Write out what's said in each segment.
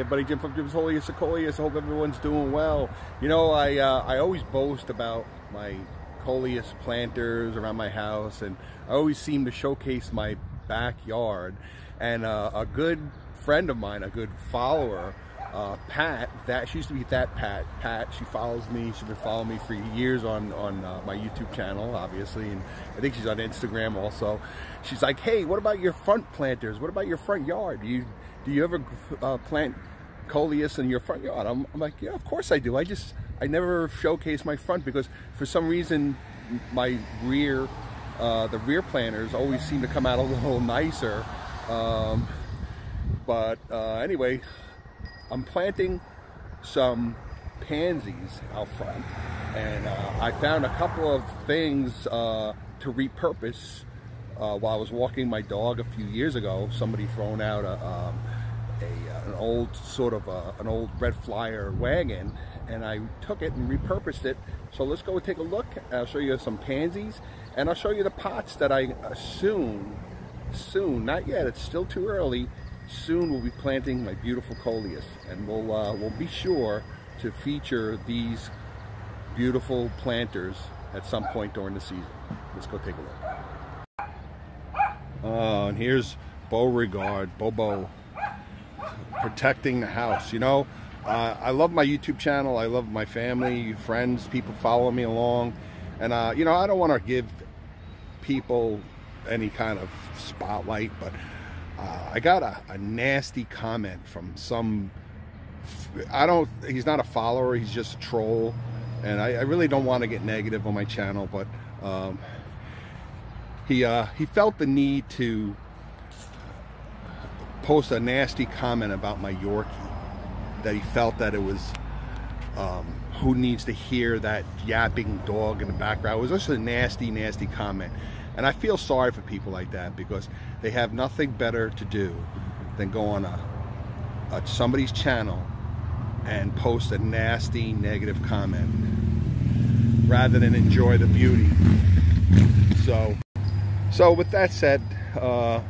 everybody, Jim from Jim's Holiest of Coleus. I hope everyone's doing well. You know, I always boast about my Coleus planters around my house, and I always seem to showcase my backyard. And a good friend of mine, a good follower, Pat, she used to be that Pat, she follows me. She's been following me for years on my YouTube channel, obviously, and I think she's on Instagram also. She's like, hey, what about your front planters? What about your front yard? Do you ever plant Coleus in your front yard? I'm like, yeah, of course I do. I never showcase my front because for some reason my rear, the rear planters always seem to come out a little nicer. Anyway, I'm planting some pansies out front, and I found a couple of things to repurpose while I was walking my dog a few years ago. Somebody thrown out an old an old red flyer wagon, and I took it and repurposed it. So let's go take a look. I'll show you some pansies, and I'll show you the pots that I soon, not yet, it's still too early, soon we'll be planting my beautiful Coleus, and we'll be sure to feature these beautiful planters at some point during the season. Let's go take a look. And here's Bobo, protecting the house. You know, I love my YouTube channel. I love my family, friends, people follow me along, and you know, I don't want to give people any kind of spotlight, but I got a nasty comment from some, he's not a follower, he's just a troll, and I really don't want to get negative on my channel, but he felt the need to post a nasty comment about my Yorkie, that he felt that it was, who needs to hear that yapping dog in the background. It was just a nasty comment. And I feel sorry for people like that, because they have nothing better to do than go on somebody's channel and post a nasty negative comment rather than enjoy the beauty. So with that said, we're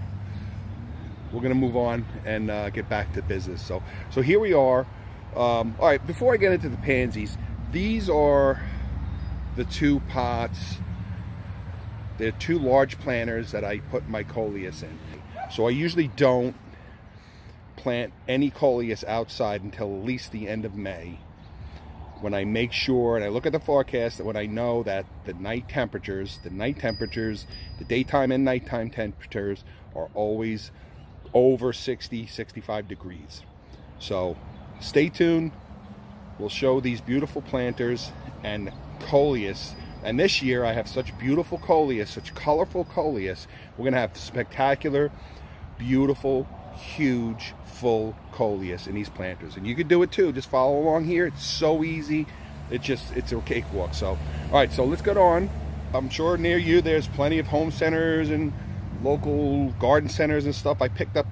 gonna move on and get back to business. So here we are. All right, before I get into the pansies, these are the two pots. They're two large planters that I put my Coleus in. So I usually don't plant any Coleus outside until at least the end of May, when I make sure, and I look at the forecast, that when I know that the daytime and nighttime temperatures are always over 60, 65 degrees. So stay tuned. We'll show these beautiful planters and Coleus. And this year I have such beautiful Coleus, such colorful Coleus. We're gonna have spectacular, beautiful, huge, full Coleus in these planters. And you can do it too. Just follow along here. It's so easy. It's a cakewalk. So, all right, so let's get on. I'm sure near you there's plenty of home centers and local garden centers and stuff. I picked up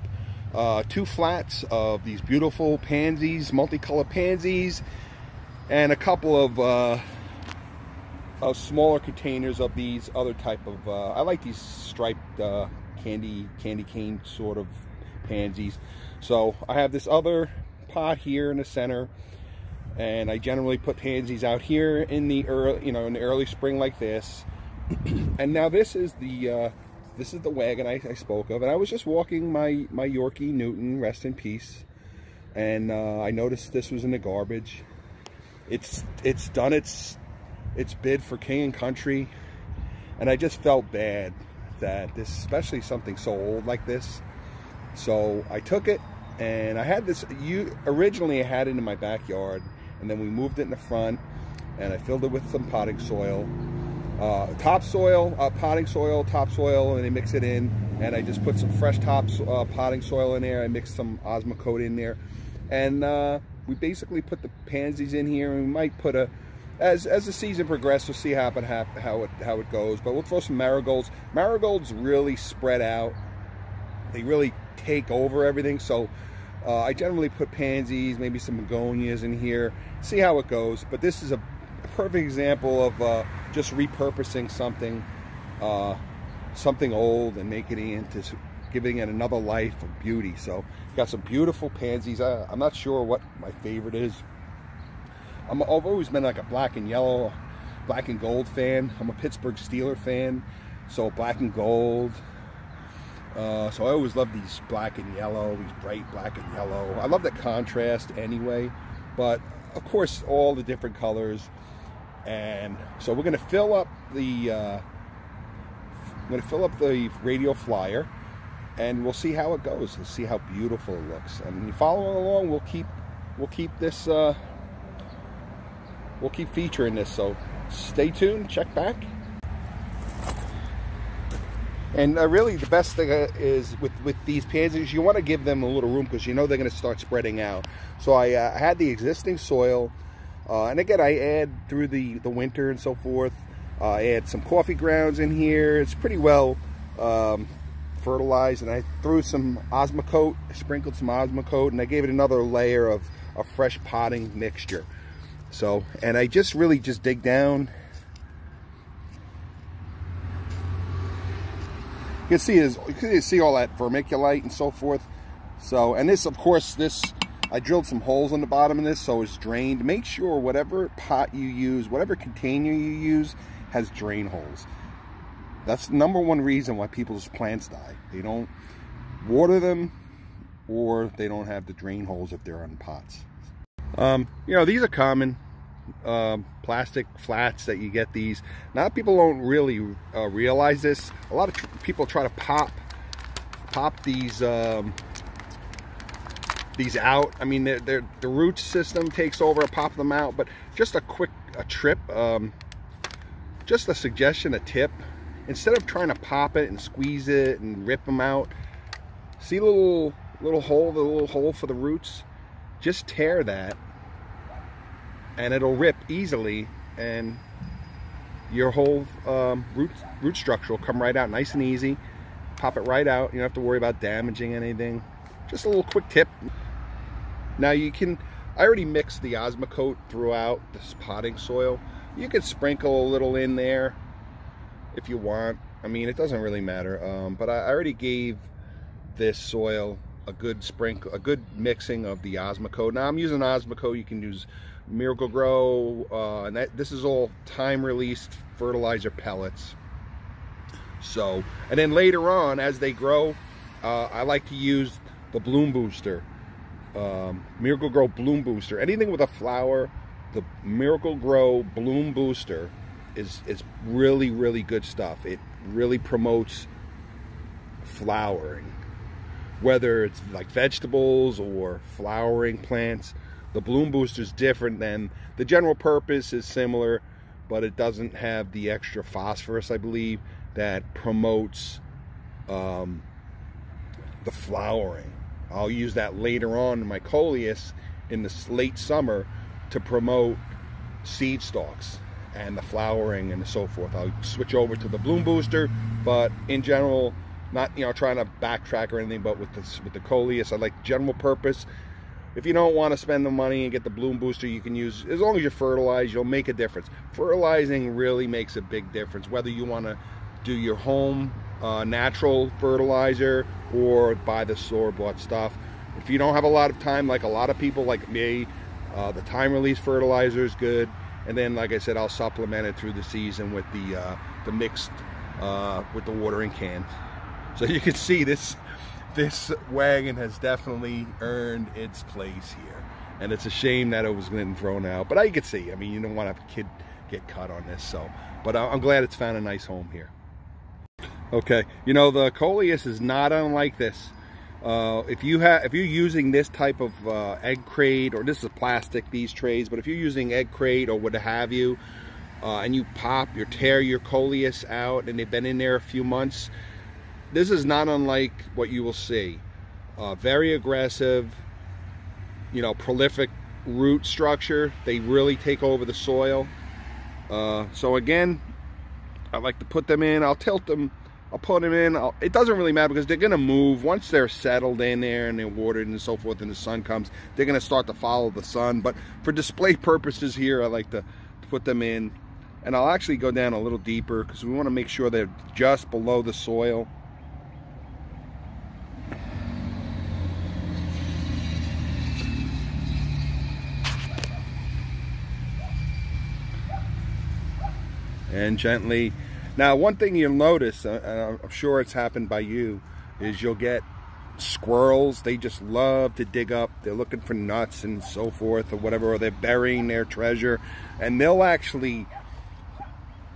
2 flats of these beautiful pansies, multicolored pansies, and a couple of smaller containers of these other type of I like these striped candy cane sort of pansies. So I have this other pot here in the center, and I generally put pansies out here in the early spring like this. And now this is the wagon I spoke of, and I was just walking my Yorkie Newton, rest in peace, and I noticed this was in the garbage. It's done its bid for King and Country, and I just felt bad that this, especially something so old like this. So I took it, and I had this, originally I had it in my backyard, and then we moved it in the front, and I filled it with some potting soil, potting soil, topsoil, and I mix it in, and I just put some fresh potting soil in there. I mixed some Osmocote in there, and we basically put the pansies in here, and we might put as the season progresses, we'll see how it goes. But we'll throw some marigolds. Marigolds really spread out. They really take over everything. So I generally put pansies, maybe some begonias in here. See how it goes. But this is a perfect example of just repurposing something old and making it into giving it another life of beauty. So got some beautiful pansies. I'm not sure what my favorite is. I've always been like a black and yellow, black and gold fan. I'm a Pittsburgh Steelers fan, so black and gold. So I always love these black and yellow, these bright black and yellow. I love the contrast anyway, but of course all the different colors. And so we're going to fill up the radio flyer, and we'll see how it goes. We'll see how beautiful it looks. And you follow along, we'll keep this we'll keep featuring this. So stay tuned, check back. And really the best thing is with these pansies, you want to give them a little room because you know they're going to start spreading out. So I had the existing soil, and again I add through the winter and so forth. I add some coffee grounds in here. It's pretty well fertilized, and I threw some Osmocote, sprinkled some Osmocote, and I gave it another layer of fresh potting mixture. So, and I just really just dig down. You can see all that vermiculite and so forth. So, and this, of course, I drilled some holes on the bottom of this so it's drained. Make sure whatever pot you use, whatever container you use, has drain holes. That's the #1 reason why people's plants die. They don't water them, or they don't have the drain holes if they're on pots. You know, these are common plastic flats that you get these. Now people don't really realize this. A lot of people try to pop these out. I mean, the root system takes over, pop them out. But just a trip, just a suggestion, a tip. Instead of trying to pop it and squeeze it and rip them out, see the little hole for the roots? Just tear that, and it'll rip easily, and your whole root structure will come right out nice and easy. Pop it right out. You don't have to worry about damaging anything. Just a little quick tip. Now I already mixed the Osmocote throughout this potting soil. You can sprinkle a little in there if you want. I mean, it doesn't really matter. But I already gave this soil a good mixing of the Osmocote. Now I'm using Osmocote. You can use Miracle-Gro, and this is all time-released fertilizer pellets. So, and then later on, as they grow, I like to use the Bloom Booster, Miracle-Gro Bloom Booster. Anything with a flower, the Miracle-Gro Bloom Booster is really, really good stuff. It really promotes flowering, whether it's like vegetables or flowering plants. The Bloom Booster is different than the general purpose, is similar, but it doesn't have the extra phosphorus, I believe, that promotes the flowering. I'll use that later on in my coleus in the late summer to promote seed stalks and the flowering and so forth. I'll switch over to the Bloom Booster, but in general, not trying to backtrack or anything, but with the coleus, I like general purpose. If you don't want to spend the money and get the Bloom Booster, you can use, as long as you fertilize, you'll make a difference. Fertilizing really makes a big difference, whether you want to do your home natural fertilizer or buy the store-bought stuff. If you don't have a lot of time, like a lot of people like me, the time-release fertilizer is good. And then, like I said, I'll supplement it through the season with the mixed with the watering can. So you can see this wagon has definitely earned its place here, and it's a shame that it was getting thrown out. But you can see, I mean, you don't want to have a kid get cut on this. So, but I'm glad it's found a nice home here. Okay, you know, the coleus is not unlike this. If you're using this type of egg crate, or this is plastic, these trays, but if you're using egg crate or what have you, and you tear your coleus out, and they've been in there a few months, this is not unlike what you will see. Very aggressive, prolific root structure. They really take over the soil. So again, I like to put them in. I'll tilt them. I'll put them in. It doesn't really matter because they're going to move. Once they're settled in there and they're watered and so forth and the sun comes, they're going to start to follow the sun. But for display purposes here, I like to put them in. And I'll actually go down a little deeper because we want to make sure they're just below the soil. and gently. Now, one thing you'll notice, and I'm sure it's happened by you, is you'll get squirrels. They just love to dig up. They're looking for nuts and so forth, or whatever, or they're burying their treasure, and they'll actually,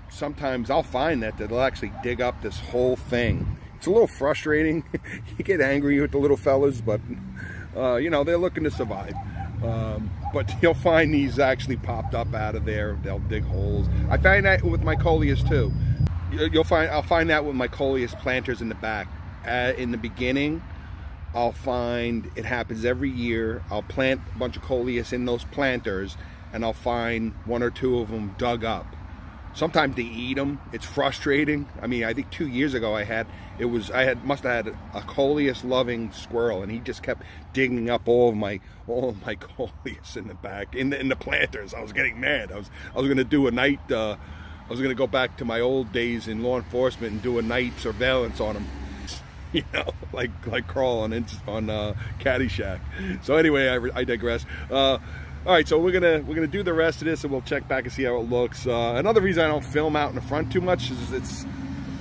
sometimes I'll find that they'll actually dig up this whole thing. It's a little frustrating. You get angry with the little fellas, but you know, they're looking to survive. But you'll find these actually popped up out of there. They'll dig holes. I find that with my coleus too. I'll find that with my coleus planters in the back. In the beginning, I'll find it happens every year. I'll plant a bunch of coleus in those planters, and I'll find 1 or 2 of them dug up. Sometimes they eat them. It's frustrating. I mean, I think 2 years ago must have had a coleus loving squirrel, and he just kept digging up all of my coleus in the back in the planters. I was getting mad. I was going to do a night. I was going to go back to my old days in law enforcement and do a night surveillance on him. You know, like Crawl on Caddyshack. So anyway, I digress. All right, so we're gonna do the rest of this, and we'll check back and see how it looks. Another reason I don't film out in the front too much is it's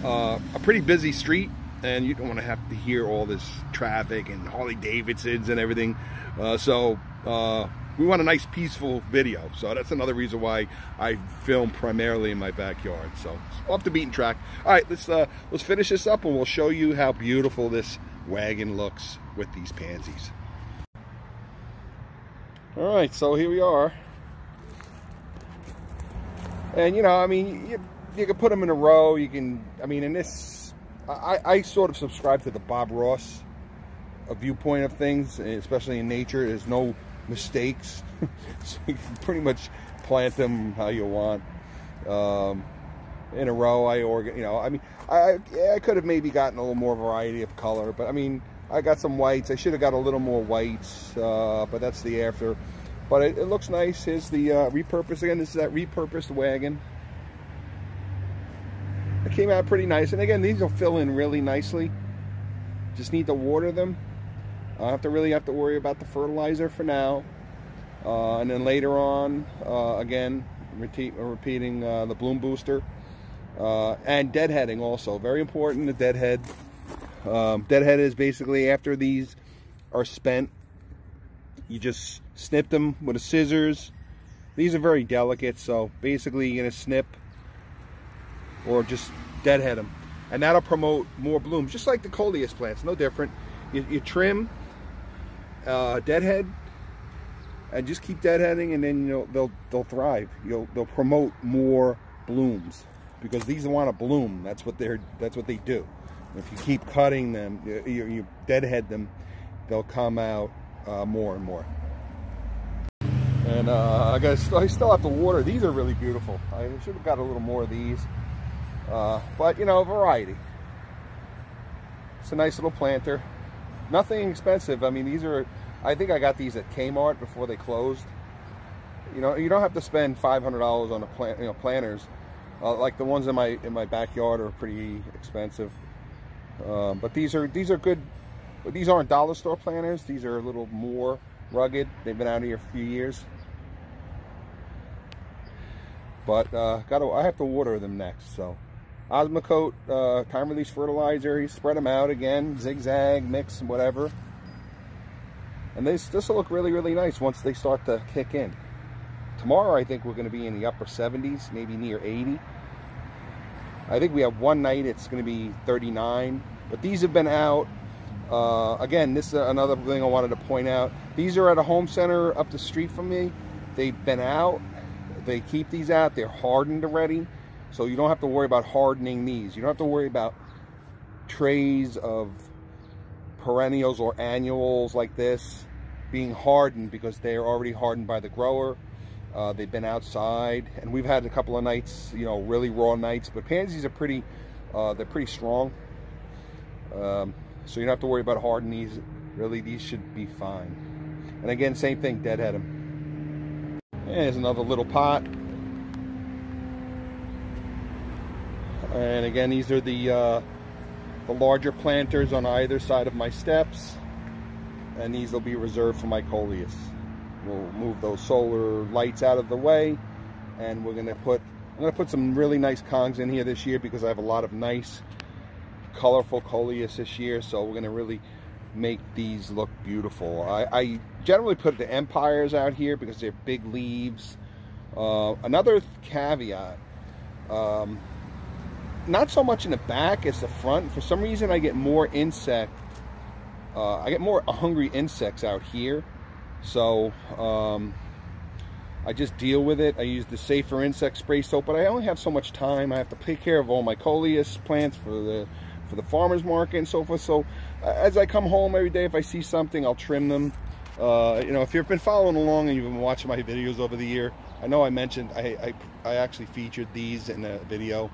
a pretty busy street, and you don't want to have to hear all this traffic and Harley Davidsons and everything. So we want a nice peaceful video. So that's another reason why I film primarily in my backyard. So off the beaten track. All right, let's finish this up, and we'll show you how beautiful this wagon looks with these pansies. All right, so here we are. And you know, I mean, you can put them in a row. You can, I mean, in this, I sort of subscribe to the Bob Ross viewpoint of things, especially in nature. There's no mistakes. So you can pretty much plant them how you want. In a row, you know, I mean, I could have maybe gotten a little more variety of color, but I mean, I got some whites. I should have got a little more whites, but that's the after. But it looks nice. Here's the repurposed. Again, this is that repurposed wagon. It came out pretty nice. And again, these will fill in really nicely. Just need to water them. I don't really have to worry about the fertilizer for now. And then later on, again, repeating the bloom booster. And deadheading also. Very important, the deadhead. Deadhead is basically after these are spent, you just snip them with a scissors. These are very delicate, so basically you're going to snip or just deadhead them. And that'll promote more blooms, just like the coleus plants, no different. You trim, deadhead, and just keep deadheading, and then they'll thrive. They'll promote more blooms because these want to bloom. That's what they do. If you keep cutting them, you deadhead them, they'll come out more and more. And I still have to water. These are really beautiful. I should have got a little more of these. But, you know, variety. It's a nice little planter. Nothing expensive. I mean, these are, I think I got these at Kmart before they closed. You know, you don't have to spend $500 on a planters. Like the ones in my backyard are pretty expensive. But these are good. But these aren't dollar store planters. These are a little more rugged. They've been out here a few years. But I have to water them next. So Osmocote time release fertilizer. You spread them out again, zigzag, mix, whatever. And this will look really, really nice once they start to kick in. Tomorrow I think we're going to be in the upper 70s, maybe near 80. I think we have one night it's going to be 39. But these have been out. Again, this is another thing I wanted to point out. These are at a home center up the street from me. They've been out. They keep these out. They're hardened already. So you don't have to worry about hardening these. You don't have to worry about trays of perennials or annuals like this being hardened because they are already hardened by the grower. They've been outside, and we've had a couple of nights, you know, really raw nights. But pansies are pretty, they're pretty strong. So you don't have to worry about hardening these. Really, these should be fine. And again, same thing, deadhead them. And here's another little pot. And again, these are the larger planters on either side of my steps. And these will be reserved for my coleus. We'll move those solar lights out of the way, and we're going to put I'm going to put some really nice congs in here this year because I have a lot of nice, colorful coleus this year. So we're going to really make these look beautiful. I generally put the empires out here because they're big leaves. Another caveat, not so much in the back as the front. For some reason I get more hungry insects out here. So I just deal with it. I use the Safer Insect Spray Soap, but I only have so much time. I have to take care of all my coleus plants for the farmer's market and so forth. So as I come home every day, if I see something, I'll trim them. You know, if you've been following along and you've been watching my videos over the year, I know I mentioned I actually featured these in a video,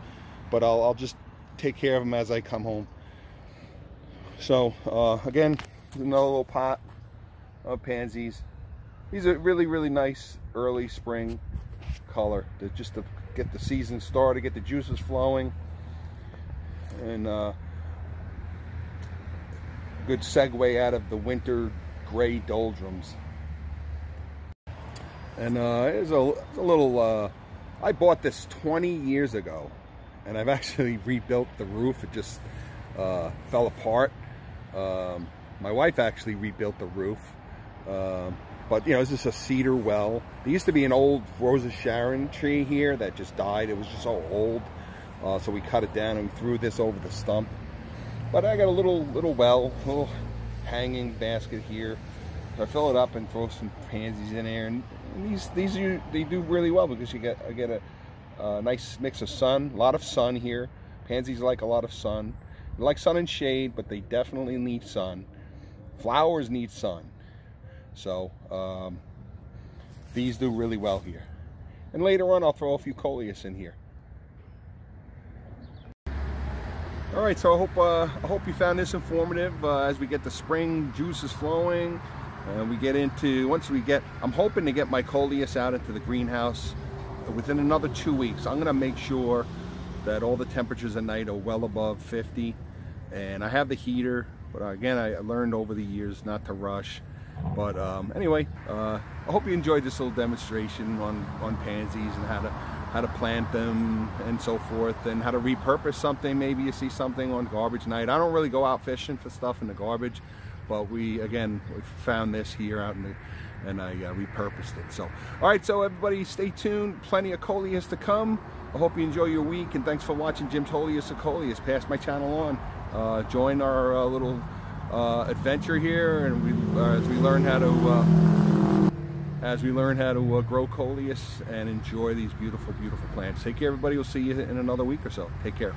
but I'll just take care of them as I come home. So again, another little pot of pansies. These are really, really nice early spring color. They're just to get the season started, get the juices flowing, and good segue out of the winter gray doldrums. And here's a little, I bought this 20 years ago, and I've actually rebuilt the roof. It just fell apart. My wife actually rebuilt the roof. But you know, this is a cedar well. There used to be an old Rose of Sharon tree here that just died. It was just so old, so we cut it down and we threw this over the stump. But I got a little well, little hanging basket here. So I fill it up and throw some pansies in there, and they do really well because I get a nice mix of sun, a lot of sun here. Pansies like a lot of sun. They like sun and shade, but they definitely need sun. Flowers need sun. So these do really well here. And later on I'll throw a few coleus in here. All right, so I hope you found this informative as we get the spring juices flowing and we get into, I'm hoping to get my coleus out into the greenhouse within another 2 weeks. I'm gonna make sure that all the temperatures at night are well above 50, and I have the heater, but again, I learned over the years not to rush. But anyway, I hope you enjoyed this little demonstration on pansies and how to plant them and so forth, and how to repurpose something. Maybe you see something on garbage night. I don't really go out fishing for stuff in the garbage, but we found this here out and I repurposed it. So all right, so everybody stay tuned. Plenty of coleus to come. I hope you enjoy your week, and thanks for watching Jim's Holiest of Coleus. Pass my channel on. Join our little adventure here, and as we learn how to grow coleus and enjoy these beautiful, beautiful plants. Take care, everybody. We'll see you in another week or so. Take care.